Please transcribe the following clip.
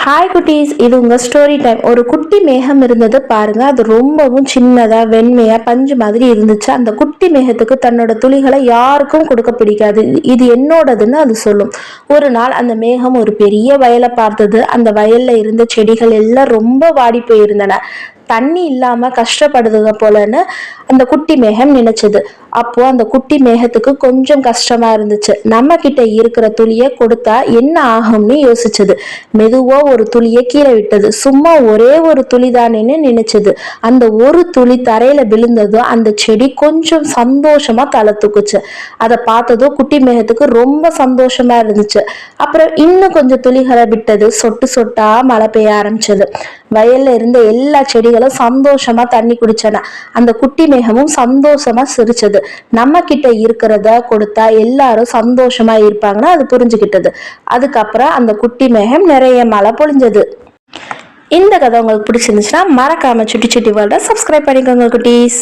Hi குட்டீஸ், இது உங்கள் ஸ்டோரி டைம். ஒரு குட்டி மேகம் இருந்தது பாருங்க. அது ரொம்பவும் சின்னதாக வெண்மையாக பஞ்சு மாதிரி இருந்துச்சு. அந்த குட்டி மேகத்துக்கு தன்னோட துளிகளை யாருக்கும் கொடுக்க பிடிக்காது. இது என்னோடதுன்னு அது சொல்லும். ஒரு நாள் அந்த மேகம் ஒரு பெரிய வயலை பார்த்தது. அந்த வயல்ல இருந்த செடிகள் எல்லாம் ரொம்ப வாடி போயிருந்தன. தண்ணி இல்லாம கஷ்டப்படுதுங்க போலன்னு அந்த குட்டி மேகம் நினைச்சது. அப்போ அந்த குட்டி மேகத்துக்கு கொஞ்சம் கஷ்டமா இருந்துச்சு. நம்ம கிட்ட இருக்கிற துளியை கொடுத்தா என்ன ஆகும்னு யோசிச்சது. மெதுவா ஒரு துளியை கீழே விட்டது. சும்மா ஒரே ஒரு துளி தானேன்னு நினைச்சது. அந்த ஒரு துளி தரையில விழுந்ததும் அந்த செடி கொஞ்சம் சந்தோஷமா தலை தூக்குச்சு. அதை பார்த்ததும் குட்டி மேகத்துக்கு ரொம்ப சந்தோஷமா இருந்துச்சு. அப்புறம் இன்னும் கொஞ்சம் துளிகளை விட்டது. சொட்டு சொட்டா மழை பெய்ய ஆரம்பிச்சது. வயல்ல இருந்த எல்லா செடிகளும் சந்தோஷமா தண்ணி குடிச்சன. அந்த குட்டி மேகமும் சந்தோஷமா சிரிச்சது. நம்ம கிட்ட இருக்கிறத கொடுத்தா எல்லாரும் சந்தோஷமா இருப்பாங்கன்னு அது புரிஞ்சுக்கிட்டது. அதுக்கப்புறம் அந்த குட்டி மேகம் நிறைய மழை பொழிஞ்சது. இந்த கதை உங்களுக்கு பிடிச்சிருந்துச்சுன்னா மறக்காம சுட்டி சுட்டி வேர்ல்ட சப்ஸ்கிரைப் பண்ணிக்கோங்க குட்டீஸ்.